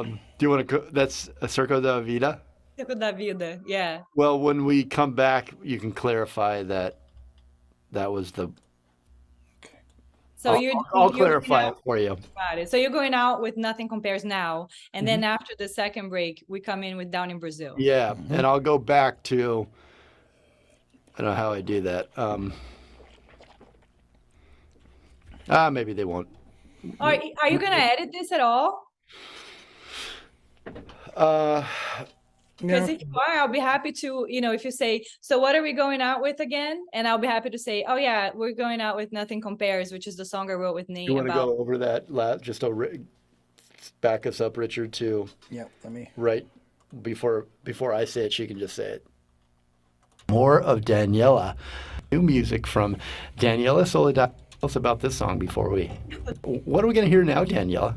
Do you want to? That's a Circo da Vida. Circo da Vida, yeah. Well, when we come back, you can clarify that was the. So I'll clarify it for you. Got it. So you're going out with Nothing Compares now, and then after the second break, we come in with Down in Brazil. Yeah, and I'll go back to. I don't know how I do that. Maybe they won't. Are you gonna edit this at all? Because if you are, I'll be happy to, if you say, so what are we going out with again? And I'll be happy to say, oh yeah, we're going out with Nothing Compares, which is the song I wrote with Nate. You want to go over that just back us up, Richard, to let me. Right before I say it, she can just say it. More of Daniela. New music from Daniela Soledade. Tell us about this song before we. What are we going to hear now, Daniela?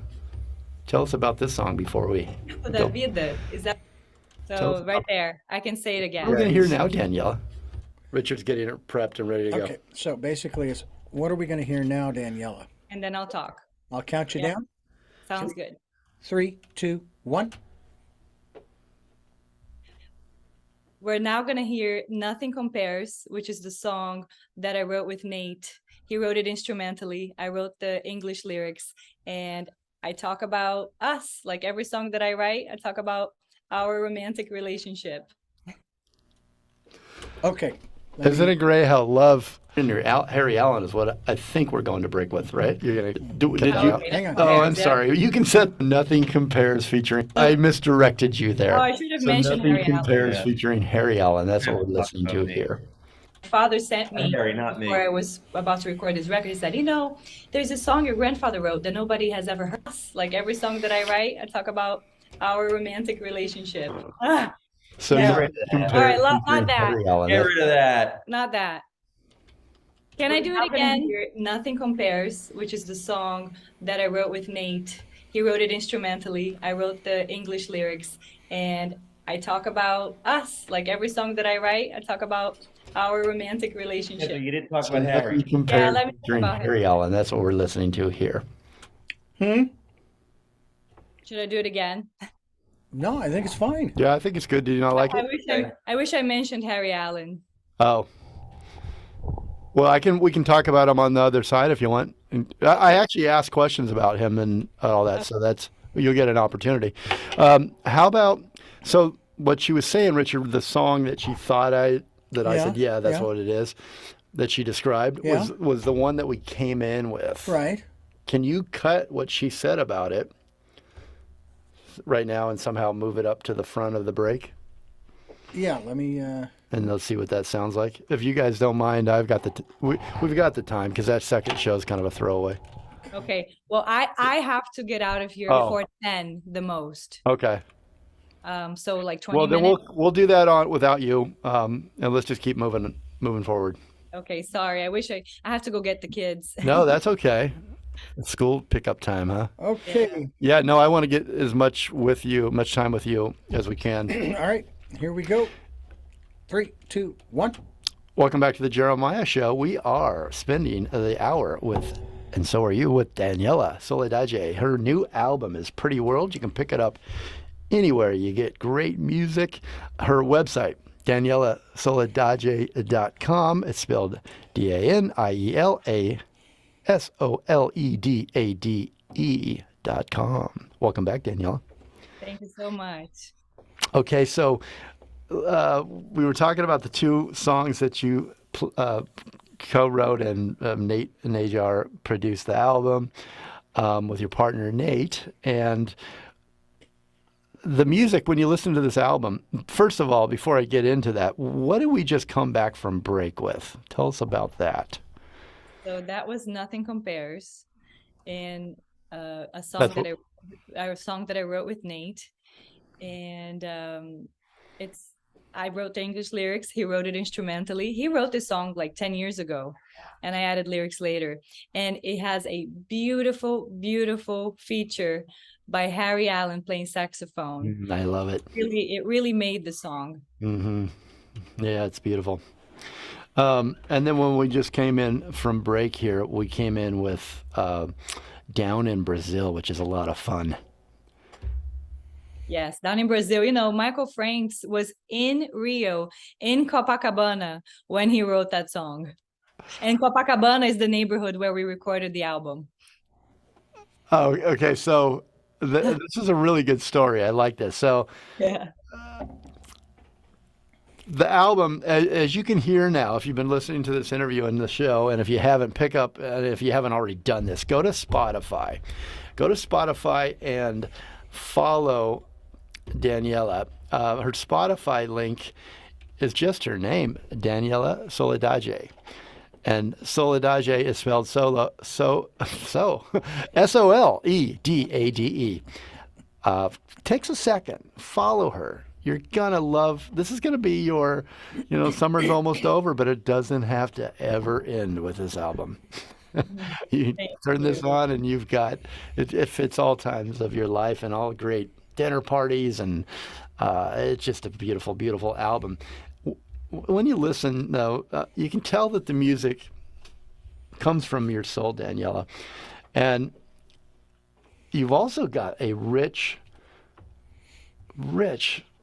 Tell us about this song before we. Da Vida. Is that so? Right there, I can say it again. What are we going to hear now, Daniela? Richard's getting it prepped and ready to go. Okay, so basically, it's what are we going to hear now, Daniela? And then I'll talk. I'll count you down. Sounds good. 3, 3, 2, 1. we're now going to hear Nothing Compares, which is the song that I wrote with Nate. He wrote it instrumentally. I wrote the English lyrics, and I talk about us. Like every song that I write, I talk about our romantic relationship. Okay. Isn't it great how love in your Harry Allen is what I think we're going to break with, right? You're gonna do. Did you? Hang on. Oh, I'm sorry. You can set Nothing Compares featuring. I misdirected you there. Oh, I should have So mentioned Nothing Harry Allen. Compares Yeah. featuring Harry Allen. That's what we're listening to here. My father sent me Harry, not me. before I was about to record this record. He said, there's a song your grandfather wrote that nobody has ever heard. Like every song that I write, I talk about our romantic relationship. So Yeah. Nothing Compares All right, not featuring that. Harry Allen. Get That's- rid of that. Not that. Can I do it again? Nothing Compares, which is the song that I wrote with Nate. He wrote it instrumentally. I wrote the English lyrics, and I talk about us. Like every song that I write, I talk about our romantic Yeah, relationship. but you didn't talk So about Harry. Nothing Compares let me talk featuring about Harry Allen. That's what we're listening to here. Should I do it again? No, I think it's fine. Yeah, I think it's good. Do you not like it? I wish I mentioned Harry Allen. Oh. Well, we can talk about him on the other side if you want. And I actually asked questions about him and all that, so you'll get an opportunity. How about what she was saying, Richard, the song that she thought I said, yeah, that's what it is, that she described was the one that we came in with. Right. Can you cut what she said about it right now and somehow move it up to the front of the break? Yeah, let me. And let's see what that sounds like. If you guys don't mind, I've got we've got the time because that second show is kind of a throwaway. Okay. Well, I have to get out of here before 10 the most. Okay. So like 20 Well, then minutes. we'll do that on without you, and let's just keep moving forward. Okay, sorry. I have to go get the kids. No, that's okay. School pickup time, huh? Okay. Yeah. No, I want to get as much time with you as we can. All right. Here we go. 3, 2, 1. Welcome back to the Jeremiah Show. We are spending the hour with, and so are you, with Daniela Soledade. Her new album is Pretty World. You can pick it up anywhere you get great music. Her website, DanielaSoledade.com. It's spelled DanielaSoledade.com. Welcome back, Daniela. Thank you so much. Okay, so we were talking about the two songs that you co-wrote, and Nate Najar produced the album with your partner Nate. And the music, when you listen to this album, first of all, before I get into that, what did we just come back from break with? Tell us about that. So that was Nothing Compares, and a song that I wrote with Nate. And I wrote the English lyrics. He wrote it instrumentally. He wrote this song like 10 years ago, and I added lyrics later. And it has a beautiful, beautiful feature by Harry Allen playing saxophone. I love it. It really made the song. Mm-hmm. Yeah, it's beautiful. And then when we just came in from break here, we came in with Down in Brazil, which is a lot of fun. Yes, down in Brazil. Michael Franks was in Rio, in Copacabana, when he wrote that song. And Copacabana is the neighborhood where we recorded the album. Oh, okay. So this is a really good story. I like this. So Yeah. the album, as you can hear now, if you've been listening to this interview and the show, and if you haven't if you haven't already done this, go to Spotify. Go to Spotify and follow Daniela. Her Spotify link is just her name, Daniela Soledade. And Soledade is spelled S-O-L-E-D-A-D-E. Takes a second. Follow her. You're gonna love. This is gonna be your, summer's almost over, but it doesn't have to ever end with this album. You turn this on, and you've got it fits all times of your life and all great dinner parties, and it's just a beautiful, beautiful album. When you listen, though, you can tell that the music comes from your soul, Daniela, and you've also got a rich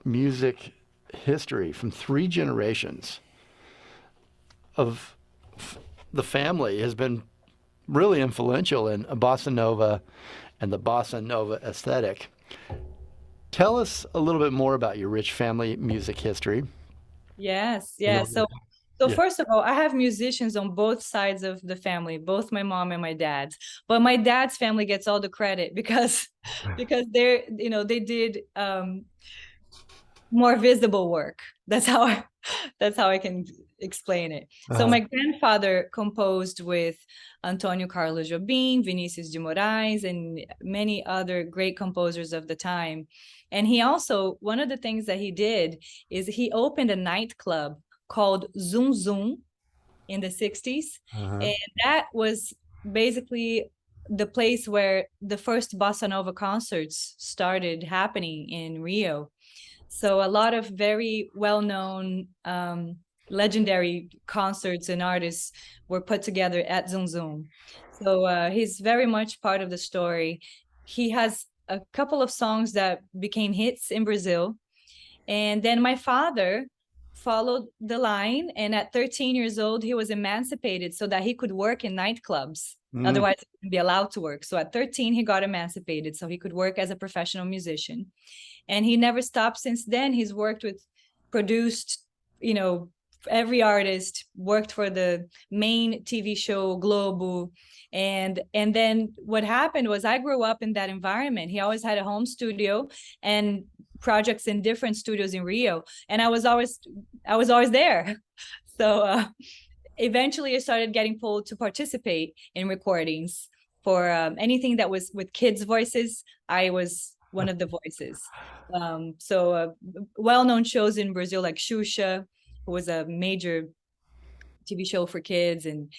music history from 3 generations of the family has been really influential in bossa nova and the bossa nova aesthetic. Tell us a little bit more about your rich family music history. Yes, You know, yes. So yeah. first of all, I have musicians on both sides of the family, both my mom and my dad's. But my dad's family gets all the credit because they're, they did more visible work. That's how I can explain it. So my grandfather composed with Antonio Carlos Jobim, Vinicius de Moraes, and many other great composers of the time. And he also, one of the things that he did is he opened a nightclub called Zoom Zoom in the 60s. And that was basically the place where the first bossa nova concerts started happening in Rio. So a lot of very well-known, legendary concerts and artists were put together at Zoom Zoom. So he's very much part of the story. He has a couple of songs that became hits in Brazil. And then my father followed the line. And at 13 years old, he was emancipated so that he could work in nightclubs. Otherwise, he wouldn't be allowed to work. So at 13, he got emancipated so he could work as a professional musician. And he never stopped since then. He's worked with, produced, every artist, worked for the main TV show Globo. And then what happened was I grew up in that environment. He always had a home studio and projects in different studios in Rio. And I was always there. So eventually I started getting pulled to participate in recordings for anything that was with kids' voices. I was one of the voices. So well-known shows in Brazil like Xuxa, who was a major TV show for kids, and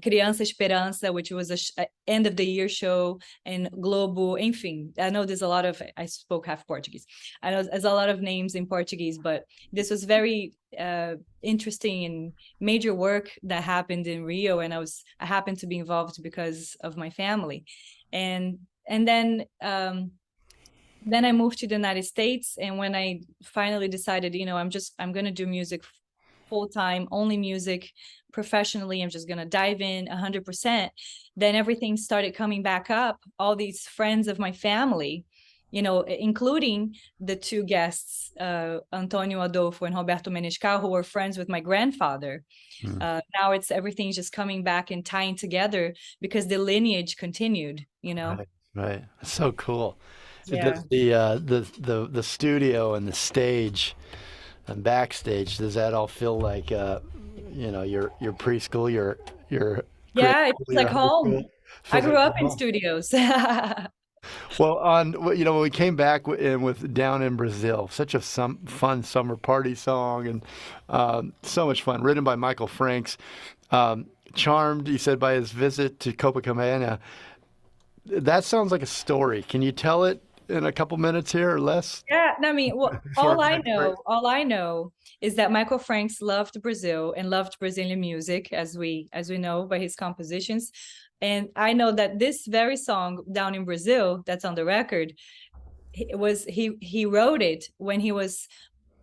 Criança Esperança, which was a end of the year show, and Globo, enfim. I know there's a lot of, I spoke half Portuguese. I know there's a lot of names in Portuguese, but this was very interesting and major work that happened in Rio, and I happened to be involved because of my family. And then I moved to the United States, and when I finally decided, I'm going to do music full-time, only music, professionally, I'm just going to dive in 100%, then everything started coming back up. All these friends of my family, including the 2 guests, Antonio Adolfo and Roberto Menescal, who were friends with my grandfather. Now everything's just coming back and tying together because the lineage continued, Right. So cool. So Yeah. does the studio and the stage and backstage, does that all feel like your preschool, your Yeah, grade it's school, like your high home. school? I Feels grew like up in home. studios. Well, when we came back with Down in Brazil, such a fun summer party song, and so much fun, written by Michael Franks. Charmed, he said, by his visit to Copacabana. That sounds like a story. Can you tell it in a couple minutes here or less? Yeah, I mean, Before all I next break? know is that Michael Franks loved Brazil and loved Brazilian music, as we know by his compositions. And I know that this very song, Down in Brazil, that's on the record, he wrote it when he was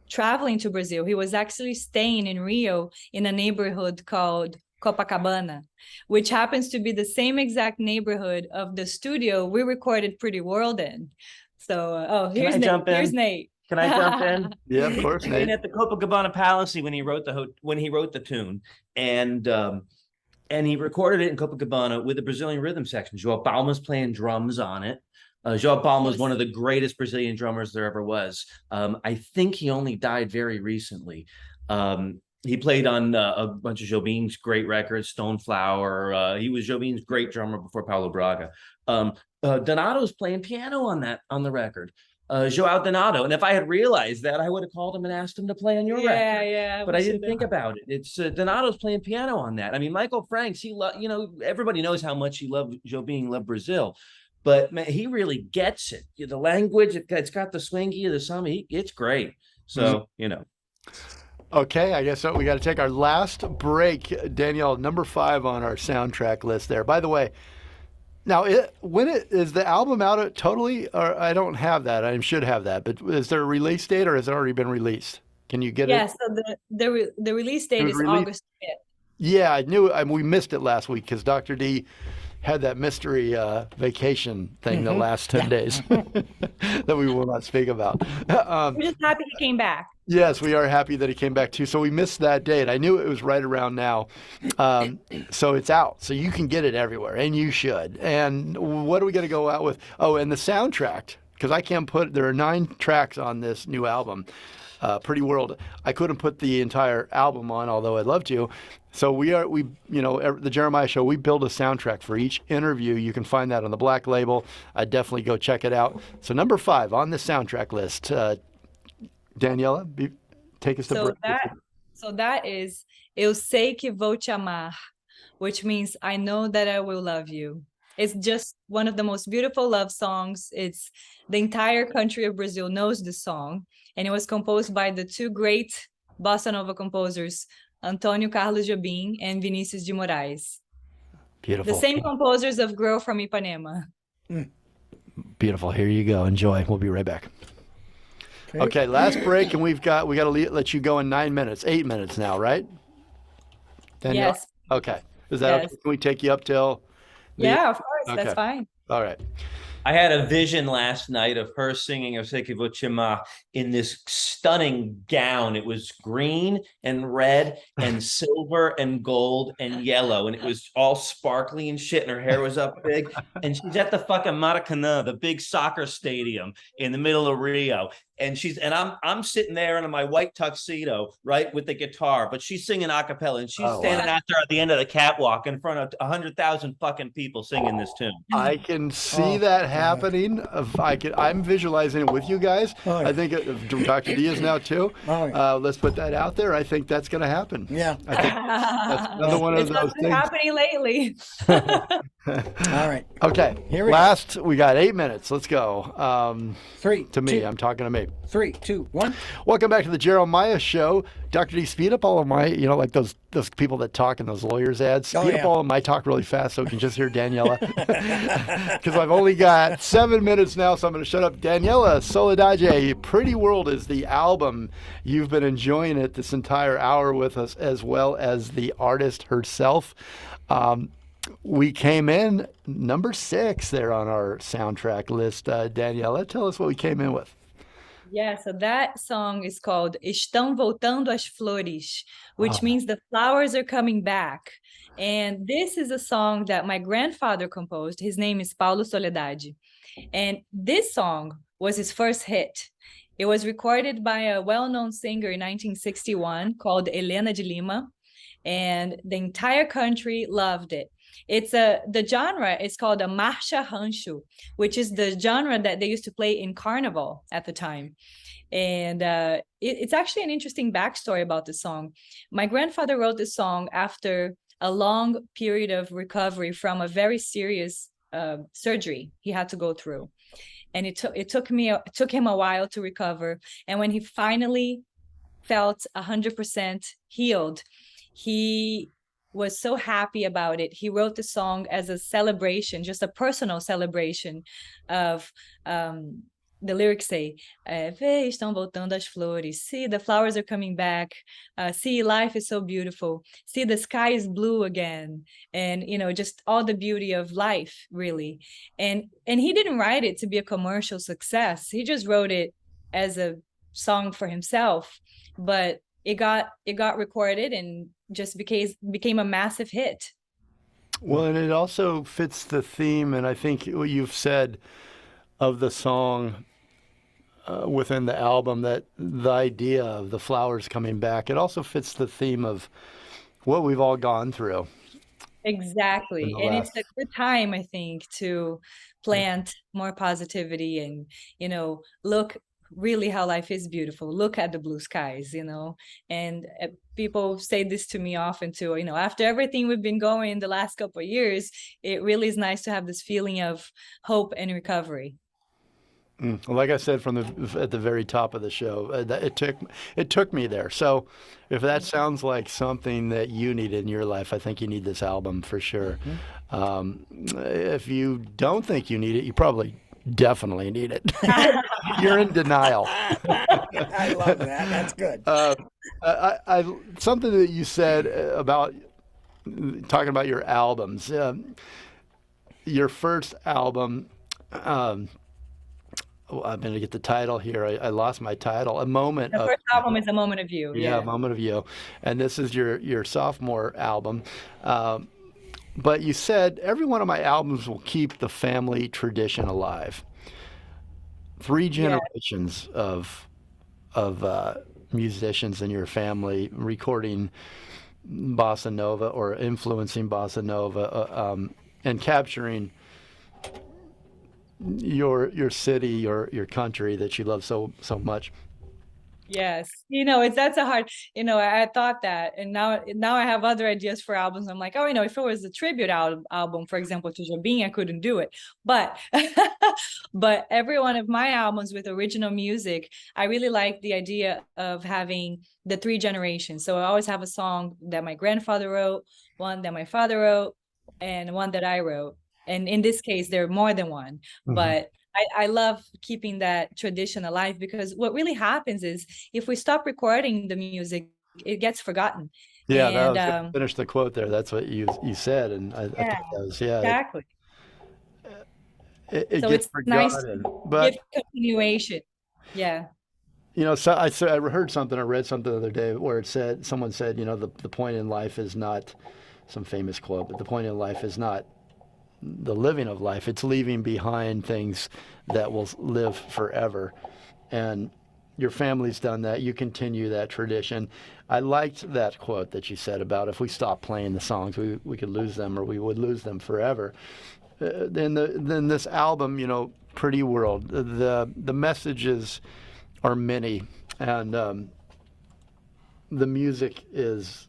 traveling to Brazil. He was actually staying in Rio in a neighborhood called Copacabana, which happens to be the same exact neighborhood of the studio we recorded Pretty World in. So, Can I jump in? Here's Nate. Can I jump in? Yeah, of course, And Nate. at the Copacabana Palace when he wrote the tune, and he recorded it in Copacabana with the Brazilian rhythm section. João Palma's playing drums on it. João Palma is one of the greatest Brazilian drummers there ever was. I think he only died very recently. He played on a bunch of Jobim's great records, Stoneflower. He was Jobim's great drummer before Paulo Braga. Donato's playing piano on the record. João Donato. And if I had realized that, I would have called him and asked him to play on your record. Yeah. But I didn't think about it. It's Donato's playing piano on that. I mean, Michael Franks, everybody knows how much he loved Jobim, loved Brazil. But man, he really gets it. The language, it's got the swingy, the summer. It's great. So, Okay, I guess we got to take our last break. Danielle, number 5 on our soundtrack list there. By the way, now, is the album out totally? Or I don't have that. I should have that. But is there a release date, or has it already been released? Can you get Yeah, it? so the release date was is released- August 5th. Yeah, I knew. We missed it last week because Dr. D had that mystery vacation thing the last 10 days that we will not speak about. We're just happy he came back. Yes, we are happy that he came back too. So we missed that date. I knew it was right around now. So it's out. So you can get it everywhere, and you should. And what are we going to go out with? Oh, and the soundtrack, because I can't put, there are 9 tracks on this new album, Pretty World. I couldn't put the entire album on, although I'd love to. So the Jeremiah Show, we build a soundtrack for each interview. You can find that on the Black Label. I'd definitely go check it out. So number 5 on the soundtrack list, Daniela, take us to break. So that is Eu sei que vou te amar, which means I know that I will love you. It's just one of the most beautiful love songs. It's the entire country of Brazil knows the song, and it was composed by the 2 great bossa nova composers, Antonio Carlos Jobim and Vinícius de Moraes. Beautiful. The same composers of Girl from Ipanema. Beautiful. Here you go. Enjoy. We'll be right back. Okay, last break, and we got to let you go in 9 minutes, 8 minutes now, right? Daniela? Yes. Okay. Is that okay? Can we take you up till? Yeah, of course. Okay. That's fine. All right. I had a vision last night of her singing Eu sei que vou te amar in this stunning gown. It was green and red and silver and gold and yellow, and it was all sparkly and shit, and her hair was up big. And she's at the fucking Maracanã, the big soccer stadium in the middle of Rio. And I'm sitting there in my white tuxedo, right, with the guitar, but she's singing a cappella, and she's standing out there at the end of the catwalk in front of 100,000 fucking people singing this tune. I can see that happening. I'm visualizing it with you guys. I think Dr. D is now too. Let's put that out there. I think that's going to happen. Yeah. I think that's another one of those things. Happening lately. All right. Okay. Here we go. We got 8 minutes. Let's go. 3 to me. 2, I'm talking to me. 3, 2, 1. Welcome back to the Jeremiah Show. Dr. D, speed up all of my, like those people that talk in those lawyers ads. Speed up all of my talk really fast so we can just hear Daniela. Because I've only got 7 minutes now, so I'm going to shut up. Daniela Soledade, Pretty World is the album. You've been enjoying it this entire hour with us, as well as the artist herself. We came in number 6 there on our soundtrack list. Daniela, tell us what we came in with. Yeah, so that song is called Estão Voltando as Flores, which means the flowers are coming back. And this is a song that my grandfather composed. His name is Paulo Soledade. And this song was his first hit. It was recorded by a well-known singer in 1961 called Helena de Lima, and the entire country loved it. The genre is called a marcha rancho, which is the genre that they used to play in Carnival at the time. And it's actually an interesting backstory about the song. My grandfather wrote this song after a long period of recovery from a very serious surgery he had to go through. And it took him a while to recover. And when he finally felt 100% healed, he was so happy about it. He wrote the song as a celebration, just a personal celebration of, the lyrics say, Vê, estão voltando as flores. See, the flowers are coming back. See, life is so beautiful. See, the sky is blue again. And, just all the beauty of life, really. And he didn't write it to be a commercial success. He just wrote it as a song for himself. But it got recorded and just became a massive hit. Well, and it also fits the theme, and I think what you've said of the song within the album, that the idea of the flowers coming back, it also fits the theme of what we've all gone through. Exactly. And it's a good time, I think, to plant more positivity and, look really how life is beautiful. Look at the blue skies, and people say this to me often too, after everything we've been going in the last couple of years, it really is nice to have this feeling of hope and recovery. Like I said at the very top of the show, it took me there. So if that sounds like something that you need in your life, I think you need this album for sure. If you don't think you need it, you probably definitely need it. You're in denial. I love that. That's good. Something that you said about talking about your albums. Your first album. I'm going to get the title here. I lost my title. A Moment The of first album is A Moment of You. Yeah, A Moment of You, and this is your sophomore album. But you said every one of my albums will keep the family tradition alive. Three Yeah. generations of musicians in your family recording bossa nova or influencing bossa nova, and capturing your city, your country that you love so much. Yes, that's a hard, I thought that, and now I have other ideas for albums. I'm like, oh, if it was a tribute album, for example, to Jobim, I couldn't do it. But but every one of my albums with original music, I really like the idea of having the three generations. So I always have a song that my grandfather wrote, one that my father wrote, and one that I wrote. And in this case, there are more than one, but I love keeping that tradition alive, because what really happens is if we stop recording the music, it gets forgotten. Yeah, that And was gonna finish the quote there. That's what you said, and I think that was exactly. It So gets it's nice forgotten, to but give continuation. Yeah. so I heard something, I read something the other day where someone said, the point in life is not some famous quote, but the point in life is not the living of life, it's leaving behind things that will live forever. And your family's done that. You continue that tradition. I liked that quote that you said about if we stop playing the songs, we could lose them, or we would lose them forever. Then this album, Pretty World, the messages are many, and the music is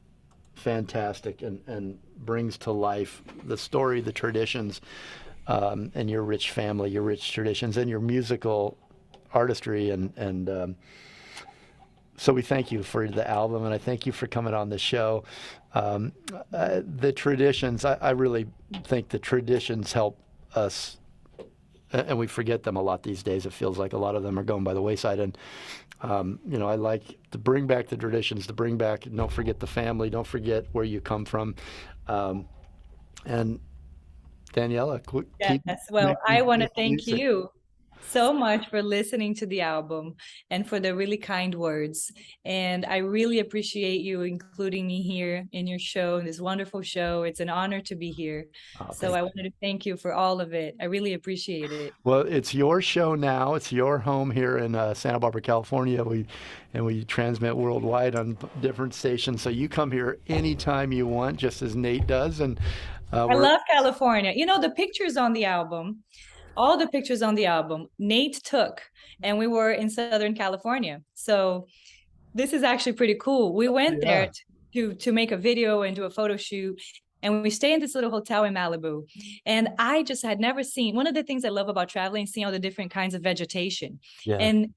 fantastic and brings to life the story, the traditions, and your rich family, your rich traditions, and your musical artistry. And so we thank you for the album, and I thank you for coming on the show. The traditions, I really think the traditions help us, and we forget them a lot these days. It feels like a lot of them are going by the wayside. And I like to bring back the traditions, don't forget the family, don't forget where you come from. And Daniela, I want to thank you so much for listening to the album and for the really kind words. And I really appreciate you including me here in your show, in this wonderful show. It's an honor to be here. So I wanted to thank you for all of it. I really appreciate it. Well, it's your show now. It's your home here in Santa Barbara, California. We transmit worldwide on different stations. So you come here anytime you want, just as Nate does. And I love California. The pictures on the album, all the pictures on the album, Nate took, and we were in Southern California. So this is actually pretty cool. We went there to make a video and do a photo shoot, and we stay in this little hotel in Malibu. And I just had never seen, one of the things I love about traveling, seeing all the different kinds of vegetation. Yeah. And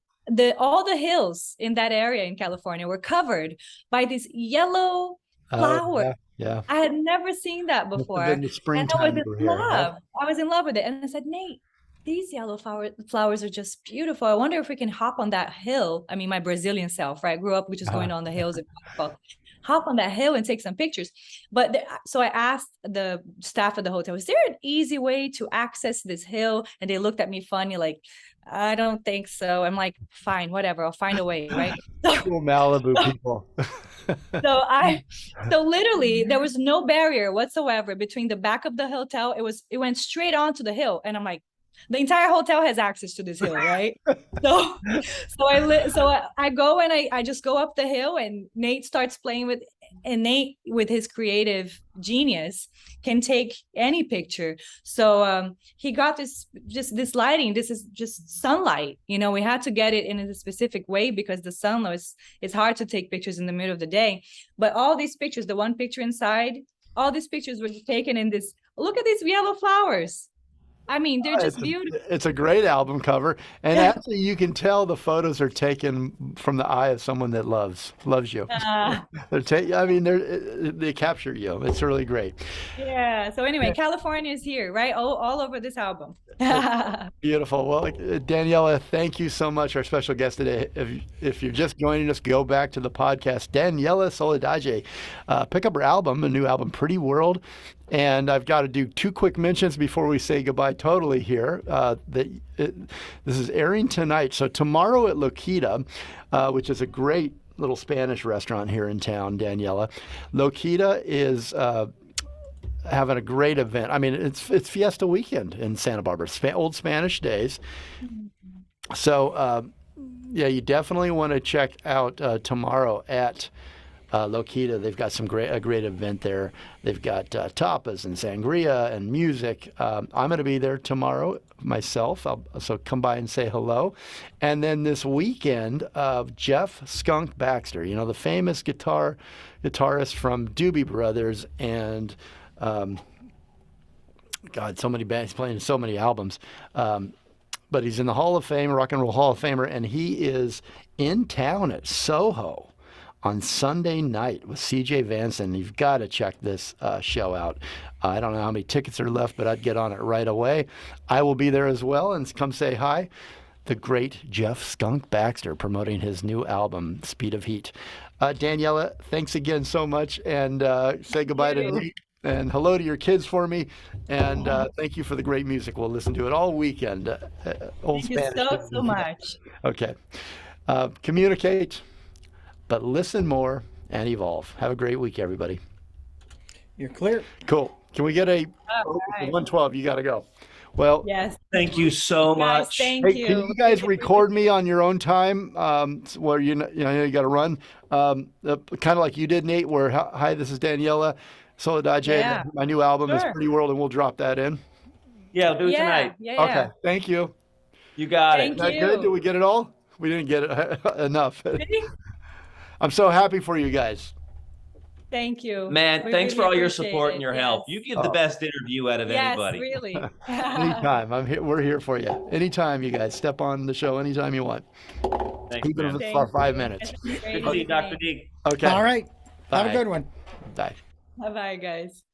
all the hills in that area in California were covered by this yellow flower. Yeah. I had never seen that before. In the springtime, I was in love with it. And I said, Nate, these yellow flowers are just beautiful. I wonder if we can hop on that hill. I mean, my Brazilian self, right? Grew up with just going on the hills and hop on that hill and take some pictures. But so I asked the staff of the hotel, is there an easy way to access this hill? And they looked at me funny, like, I don't think so. I'm like, fine, whatever. I'll find a way, right? Cool Malibu people. So literally there was no barrier whatsoever between the back of the hotel. It went straight onto the hill. And I'm like, the entire hotel has access to this hill, right? So I go and I just go up the hill, and Nate starts playing with, and Nate, with his creative genius, can take any picture. So he got this lighting. This is just sunlight. We had to get it in a specific way because the sun it's hard to take pictures in the middle of the day. But all these pictures, the one picture inside, all these pictures were taken in this. Look at these yellow flowers. I mean, they're just beautiful. It's a great album cover, and actually, you can tell the photos are taken from the eye of someone that loves you. I mean, they capture you. It's really great. Yeah. So anyway, California is here, right? All over this album. Beautiful. Well, Daniela, thank you so much. Our special guest today. If you're just joining us, go back to the podcast. Daniela Soledade, pick up her album, a new album, Pretty World. And I've got to do 2 quick mentions before we say goodbye totally here. This is airing tonight. So tomorrow at Loquita, which is a great little Spanish restaurant here in town, Daniela. Loquita is having a great event. I mean, it's Fiesta Weekend in Santa Barbara, old Spanish days. So, yeah, you definitely want to check out tomorrow at Loquita. They've got a great event there. They've got tapas and sangria and music. I'm going to be there tomorrow myself, so come by and say hello. And then this weekend, Jeff "Skunk" Baxter, the famous guitarist from Doobie Brothers and God, so many bands, playing so many albums. But he's in the Hall of Fame, Rock and Roll Hall of Famer, and he is in town at Soho on Sunday night with C.J. Vanson. You've got to check this show out. I don't know how many tickets are left, but I'd get on it right away. I will be there as well, and come say hi. The great Jeff "Skunk" Baxter promoting his new album, Speed of Heat. Daniela, thanks again so much, and say goodbye to Nate. And hello to your kids for me. And thank you for the great music. We'll listen to it all weekend. Old Thank Spanish. you so much. Okay. Communicate, but listen more and evolve. Have a great week, everybody. You're clear. Cool. Can we get a right. 112? You got to go. Well, Yes. Thank you so Guys, much. thank hey, you. can you guys record me on your own time? Where you got to run, kind of like you did, Nate. Where hi, this is Daniela Soledade. Yeah. My new album is Sure. Pretty World, and we'll drop that in. Yeah, I'll do it tonight. Yeah. Okay. Thank you. You got Thank it. Is that you. good? Did we get it all? We didn't get it enough. I'm so happy for you guys. Thank you. Man, We thanks really for all your appreciate support it. and your help. Yes. You give the best interview out of Yes, anybody. really. Anytime. I'm here. We're here for you. Anytime, you guys. Step on the show anytime you want. Thanks, Even if man. it's for 5 minutes. Great Good to see you, Dr. evening. D. Okay. All right. Have a Bye. good one. Bye. Bye-bye, guys.